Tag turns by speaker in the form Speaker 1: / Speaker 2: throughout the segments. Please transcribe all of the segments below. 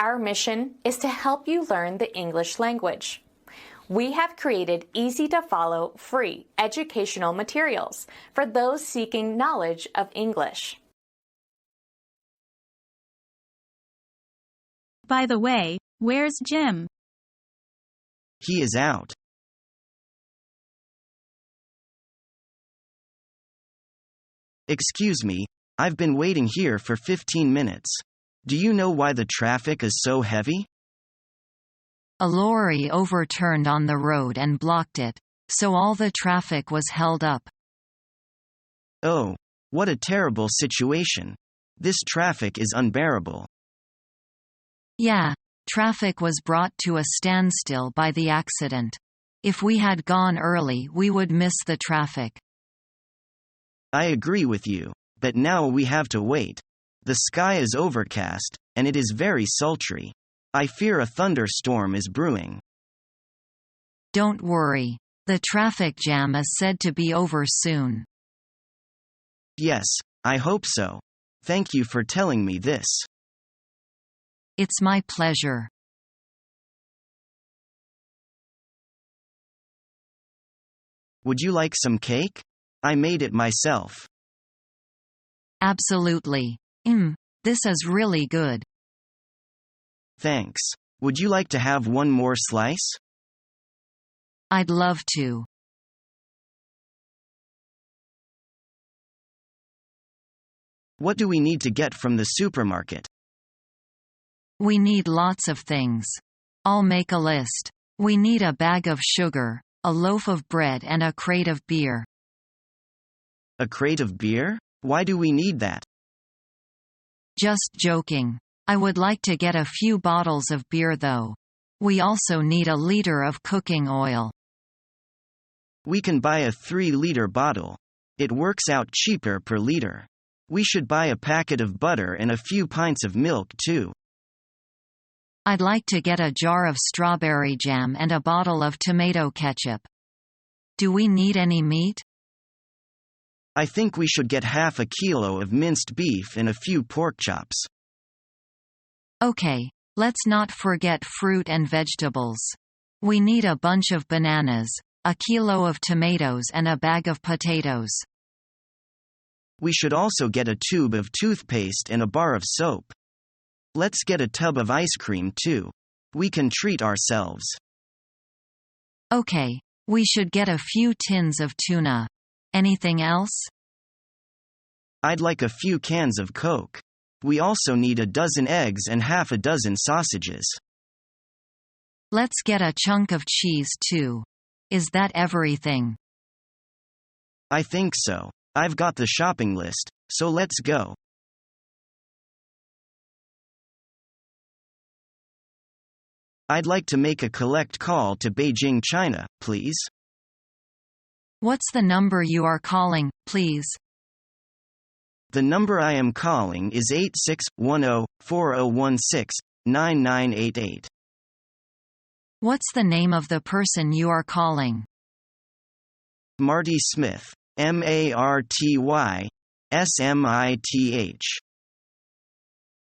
Speaker 1: Our mission is to help you learn the English language. We have created easy-to-follow, free educational materials for those seeking knowledge of English.
Speaker 2: By the way, where's Jim?
Speaker 3: He is out. Excuse me, I've been waiting here for 15 minutes. Do you know why the traffic is so heavy?
Speaker 4: A lorry overturned on the road and blocked it, so all the traffic was held up.
Speaker 3: Oh, what a terrible situation. This traffic is unbearable.
Speaker 4: Yeah, traffic was brought to a standstill by the accident. If we had gone early, we would miss the traffic.
Speaker 3: I agree with you, but now we have to wait. The sky is overcast, and it is very sultry. I fear a thunderstorm is brewing.
Speaker 4: Don't worry. The traffic jam is said to be over soon.
Speaker 3: Yes, I hope so. Thank you for telling me this.
Speaker 4: It's my pleasure.
Speaker 3: Would you like some cake? I made it myself.
Speaker 4: Absolutely. This is really good.
Speaker 3: Thanks. Would you like to have one more slice?
Speaker 4: I'd love to.
Speaker 3: What do we need to get from the supermarket?
Speaker 4: We need lots of things. I'll make a list. We need a bag of sugar, a loaf of bread and a crate of beer.
Speaker 3: A crate of beer? Why do we need that?
Speaker 4: Just joking. I would like to get a few bottles of beer though. We also need a liter of cooking oil.
Speaker 3: We can buy a 3-liter bottle. It works out cheaper per liter. We should buy a packet of butter and a few pints of milk too.
Speaker 4: I'd like to get a jar of strawberry jam and a bottle of tomato ketchup. Do we need any meat?
Speaker 3: I think we should get half a kilo of minced beef and a few pork chops.
Speaker 4: Okay, let's not forget fruit and vegetables. We need a bunch of bananas, a kilo of tomatoes and a bag of potatoes.
Speaker 3: We should also get a tube of toothpaste and a bar of soap. Let's get a tub of ice cream too. We can treat ourselves.
Speaker 4: Okay, we should get a few tins of tuna. Anything else?
Speaker 3: I'd like a few cans of Coke. We also need a dozen eggs and half a dozen sausages.
Speaker 4: Let's get a chunk of cheese too. Is that everything?
Speaker 3: I think so. I've got the shopping list, so let's go. I'd like to make a collect call to Beijing, China, please.
Speaker 4: What's the number you are calling, please?
Speaker 3: The number I am calling is 8610-4016-9988.
Speaker 4: What's the name of the person you are calling?
Speaker 3: Marty Smith. Marty Smith.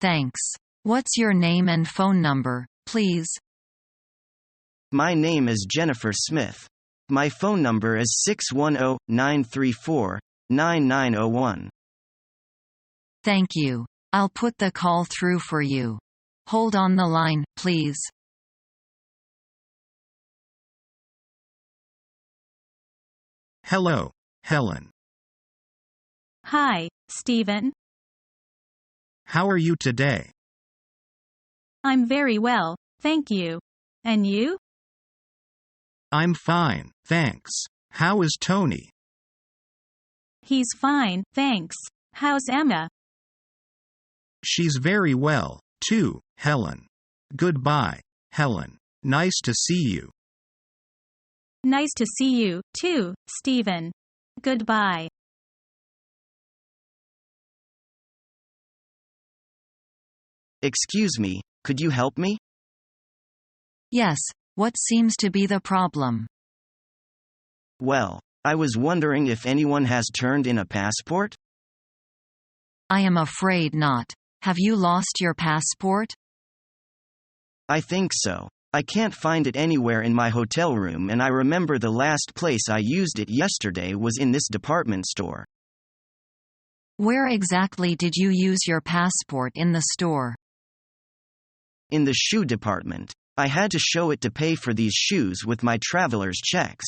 Speaker 4: Thanks. What's your name and phone number, please?
Speaker 3: My name is Jennifer Smith. My phone number is 610-934-9901.
Speaker 4: Thank you. I'll put the call through for you. Hold on the line, please.
Speaker 5: Hello, Helen.
Speaker 2: Hi, Stephen.
Speaker 5: How are you today?
Speaker 2: I'm very well, thank you. And you?
Speaker 5: I'm fine, thanks. How is Tony?
Speaker 2: He's fine, thanks. How's Emma?
Speaker 5: She's very well, too, Helen. Goodbye, Helen. Nice to see you.
Speaker 2: Nice to see you, too, Stephen. Goodbye.
Speaker 3: Excuse me, could you help me?
Speaker 4: Yes, what seems to be the problem?
Speaker 3: Well, I was wondering if anyone has turned in a passport?
Speaker 4: I am afraid not. Have you lost your passport?
Speaker 3: I think so. I can't find it anywhere in my hotel room, and I remember the last place I used it yesterday was in this department store.
Speaker 4: Where exactly did you use your passport in the store?
Speaker 3: In the shoe department. I had to show it to pay for these shoes with my traveler's checks.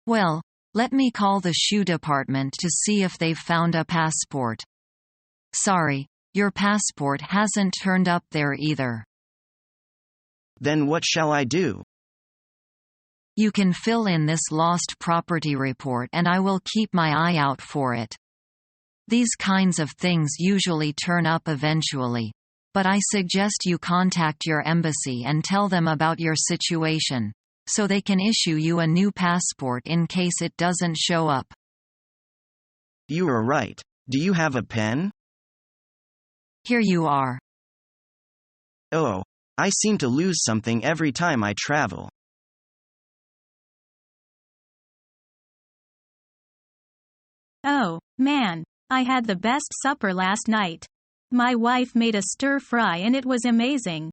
Speaker 4: Well, let me call the shoe department to see if they've found a passport. Sorry, your passport hasn't turned up there either.
Speaker 3: Then what shall I do?
Speaker 4: You can fill in this lost property report and I will keep my eye out for it. These kinds of things usually turn up eventually, but I suggest you contact your embassy and tell them about your situation, so they can issue you a new passport in case it doesn't show up.
Speaker 3: You are right. Do you have a pen?
Speaker 4: Here you are.
Speaker 3: Oh, I seem to lose something every time I travel.
Speaker 2: Oh, man, I had the best supper last night. My wife made a stir-fry and it was amazing.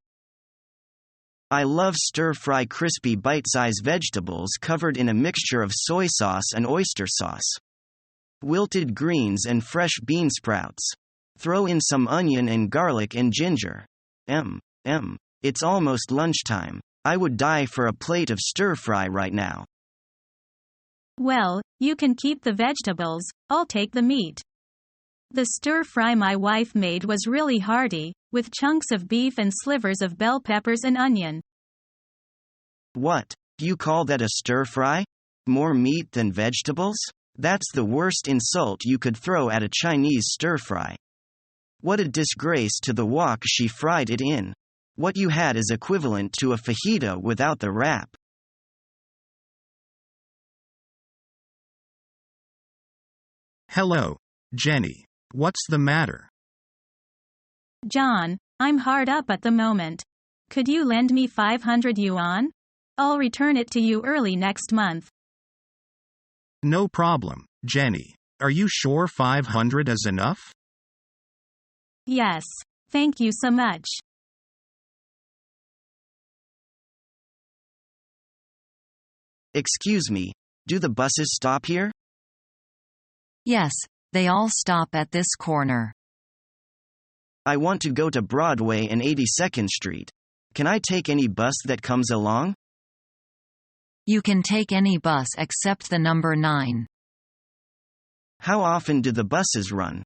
Speaker 3: I love stir-fry crispy bite-sized vegetables covered in a mixture of soy sauce and oyster sauce. Wilted greens and fresh bean sprouts. Throw in some onion and garlic and ginger. It's almost lunchtime. I would die for a plate of stir-fry right now.
Speaker 2: Well, you can keep the vegetables, I'll take the meat. The stir-fry my wife made was really hearty, with chunks of beef and slivers of bell peppers and onion.
Speaker 3: What? You call that a stir-fry? More meat than vegetables? That's the worst insult you could throw at a Chinese stir-fry. What a disgrace to the wok she fried it in. What you had is equivalent to a fajita without the wrap.
Speaker 5: Hello, Jenny. What's the matter?
Speaker 2: John, I'm hard up at the moment. Could you lend me 500 yuan? I'll return it to you early next month.
Speaker 5: No problem, Jenny. Are you sure 500 is enough?
Speaker 2: Yes. Thank you so much.
Speaker 3: Excuse me, do the buses stop here?
Speaker 4: Yes, they all stop at this corner.
Speaker 3: I want to go to Broadway and 82nd Street. Can I take any bus that comes along?
Speaker 4: You can take any bus except the number 9.
Speaker 3: How often do the buses run?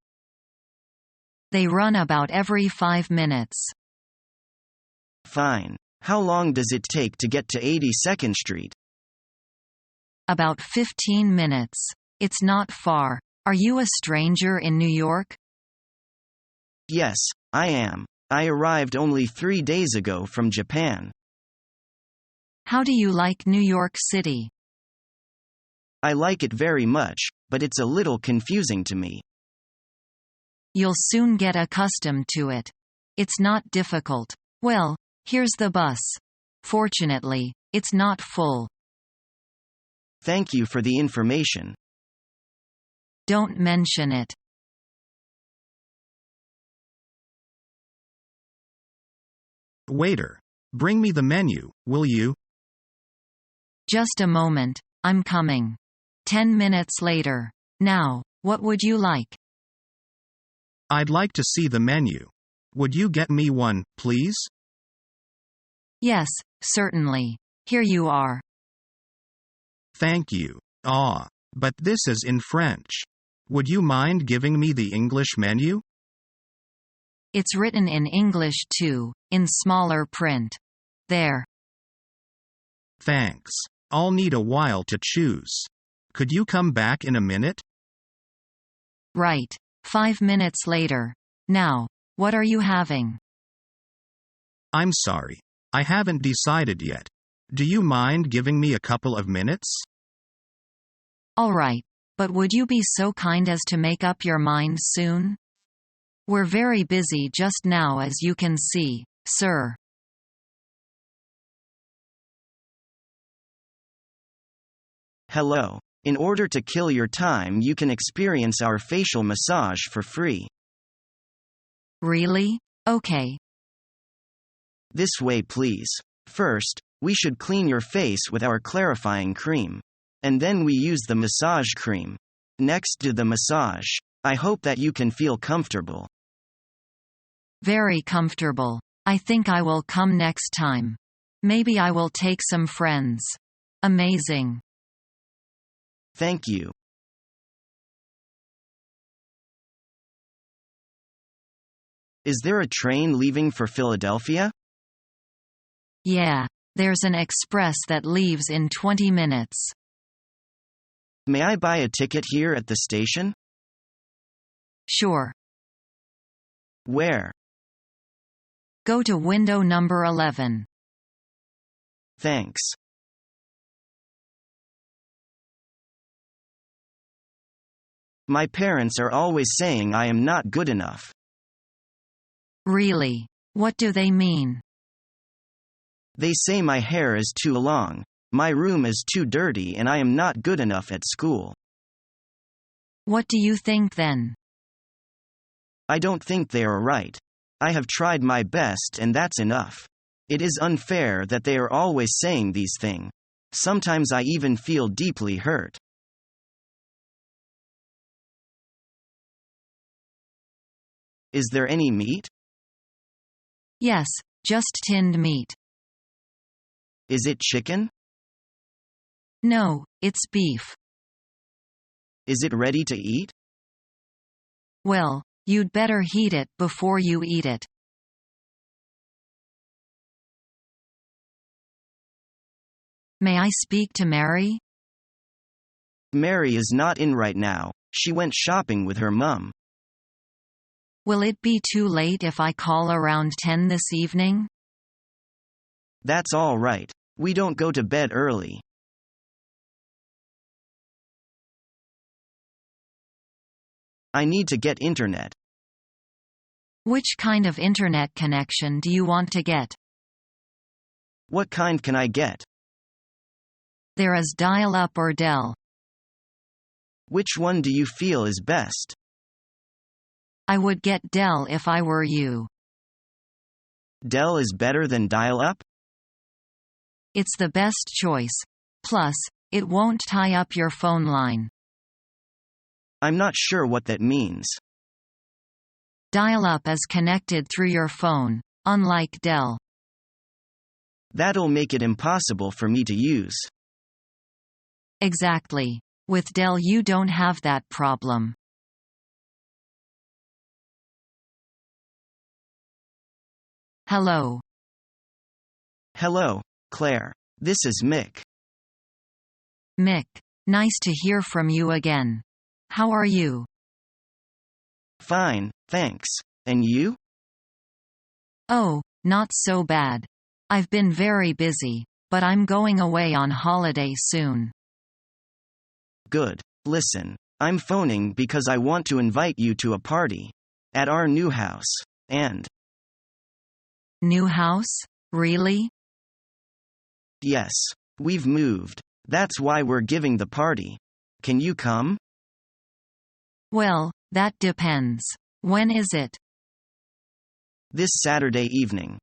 Speaker 4: They run about every 5 minutes.
Speaker 3: Fine. How long does it take to get to 82nd Street?
Speaker 4: About 15 minutes. It's not far. Are you a stranger in New York?
Speaker 3: Yes, I am. I arrived only 3 days ago from Japan.
Speaker 4: How do you like New York City?
Speaker 3: I like it very much, but it's a little confusing to me.
Speaker 4: You'll soon get accustomed to it. It's not difficult. Well, here's the bus. Fortunately, it's not full.
Speaker 3: Thank you for the information.
Speaker 4: Don't mention it.
Speaker 5: Waiter, bring me the menu, will you?
Speaker 4: Just a moment, I'm coming. 10 minutes later. Now, what would you like?
Speaker 5: I'd like to see the menu. Would you get me one, please?
Speaker 4: Yes, certainly. Here you are.
Speaker 5: Thank you. But this is in French. Would you mind giving me the English menu?
Speaker 4: It's written in English too, in smaller print. There.
Speaker 5: Thanks. I'll need a while to choose. Could you come back in a minute?
Speaker 4: Right. 5 minutes later. Now, what are you having?
Speaker 5: I'm sorry. I haven't decided yet. Do you mind giving me a couple of minutes?
Speaker 4: All right. But would you be so kind as to make up your mind soon? We're very busy just now, as you can see, sir.
Speaker 3: Hello. In order to kill your time, you can experience our facial massage for free.
Speaker 4: Really? Okay.
Speaker 3: This way, please. First, we should clean your face with our clarifying cream. And then we use the massage cream. Next, do the massage. I hope that you can feel comfortable.
Speaker 4: Very comfortable. I think I will come next time. Maybe I will take some friends. Amazing.
Speaker 3: Thank you. Is there a train leaving for Philadelphia?
Speaker 4: Yeah, there's an express that leaves in 20 minutes.
Speaker 3: May I buy a ticket here at the station?
Speaker 4: Sure.
Speaker 3: Where?
Speaker 4: Go to window number 11.
Speaker 3: Thanks. My parents are always saying I am not good enough.
Speaker 4: Really? What do they mean?
Speaker 3: They say my hair is too long, my room is too dirty, and I am not good enough at school.
Speaker 4: What do you think then?
Speaker 3: I don't think they are right. I have tried my best and that's enough. It is unfair that they are always saying these things. Sometimes I even feel deeply hurt. Is there any meat?
Speaker 4: Yes, just tinned meat.
Speaker 3: Is it chicken?
Speaker 4: No, it's beef.
Speaker 3: Is it ready to eat?
Speaker 4: Well, you'd better heat it before you eat it. May I speak to Mary?
Speaker 3: Mary is not in right now. She went shopping with her mum.
Speaker 4: Will it be too late if I call around 10 this evening?
Speaker 3: That's all right. We don't go to bed early. I need to get internet.
Speaker 4: Which kind of internet connection do you want to get?
Speaker 3: What kind can I get?
Speaker 4: There is dial-up or Dell.
Speaker 3: Which one do you feel is best?
Speaker 4: I would get Dell if I were you.
Speaker 3: Dell is better than dial-up?
Speaker 4: It's the best choice. Plus, it won't tie up your phone line.
Speaker 3: I'm not sure what that means.
Speaker 4: Dial-up is connected through your phone, unlike Dell.
Speaker 3: That'll make it impossible for me to use.
Speaker 4: Exactly. With Dell you don't have that problem. Hello.
Speaker 3: Hello, Claire. This is Mick.
Speaker 4: Mick. Nice to hear from you again. How are you?
Speaker 3: Fine, thanks. And you?
Speaker 4: Oh, not so bad. I've been very busy, but I'm going away on holiday soon.
Speaker 3: Good. Listen, I'm phoning because I want to invite you to a party. At our new house. And...
Speaker 4: New house? Really?
Speaker 3: Yes. We've moved. That's why we're giving the party. Can you come?
Speaker 4: Well, that depends. When is it?
Speaker 3: This Saturday evening.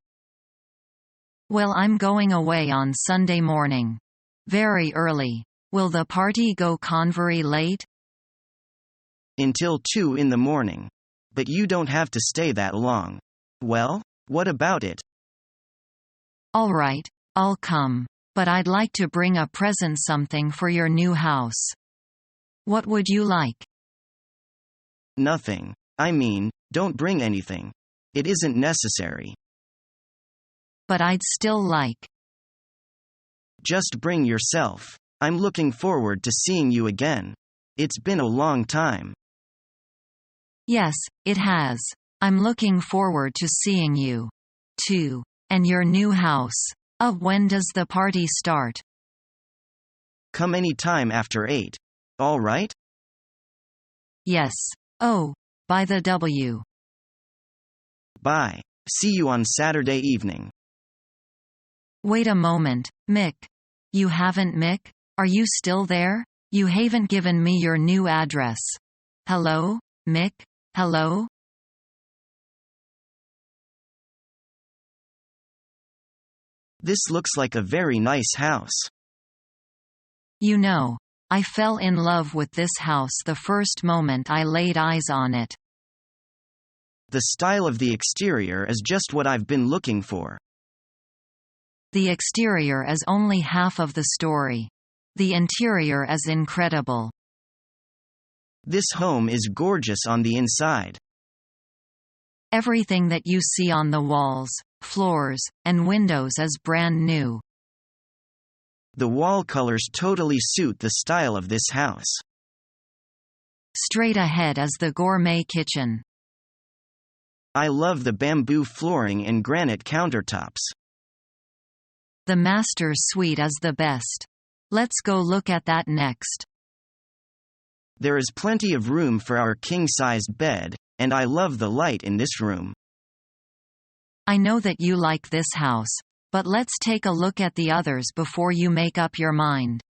Speaker 4: Well, I'm going away on Sunday morning. Very early. Will the party go very late?
Speaker 3: Until 2 in the morning. But you don't have to stay that long. Well, what about it?
Speaker 4: All right, I'll come. But I'd like to bring a present, something for your new house. What would you like?
Speaker 3: Nothing. I mean, don't bring anything. It isn't necessary.
Speaker 4: But I'd still like.
Speaker 3: Just bring yourself. I'm looking forward to seeing you again. It's been a long time.
Speaker 4: Yes, it has. I'm looking forward to seeing you. Too. And your new house. When does the party start?
Speaker 3: Come any time after 8. All right?
Speaker 4: Yes. Oh, by the W.
Speaker 3: Bye. See you on Saturday evening.
Speaker 4: Wait a moment, Mick. You haven't, Mick? Are you still there? You haven't given me your new address. Hello, Mick? Hello?
Speaker 3: This looks like a very nice house.
Speaker 4: You know, I fell in love with this house the first moment I laid eyes on it.
Speaker 3: The style of the exterior is just what I've been looking for.
Speaker 4: The exterior is only half of the story. The interior is incredible.
Speaker 3: This home is gorgeous on the inside.
Speaker 4: Everything that you see on the walls, floors, and windows is brand new.
Speaker 3: The wall colors totally suit the style of this house.
Speaker 4: Straight ahead is the gourmet kitchen.
Speaker 3: I love the bamboo flooring and granite countertops.
Speaker 4: The master suite is the best. Let's go look at that next.
Speaker 3: There is plenty of room for our king-sized bed, and I love the light in this room.
Speaker 4: I know that you like this house, but let's take a look at the others before you make up your mind.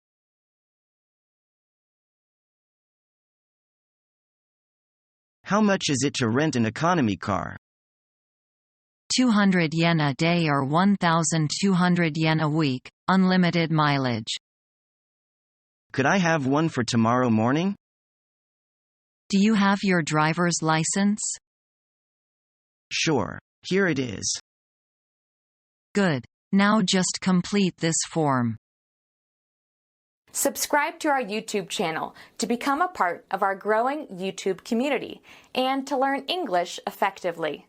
Speaker 3: How much is it to rent an economy car?
Speaker 4: 200 yen a day or 1,200 yen a week, unlimited mileage.
Speaker 3: Could I have one for tomorrow morning?
Speaker 4: Do you have your driver's license?
Speaker 3: Sure. Here it is.
Speaker 4: Good. Now just complete this form.
Speaker 1: Subscribe to our YouTube channel to become a part of our growing YouTube community and to learn English effectively.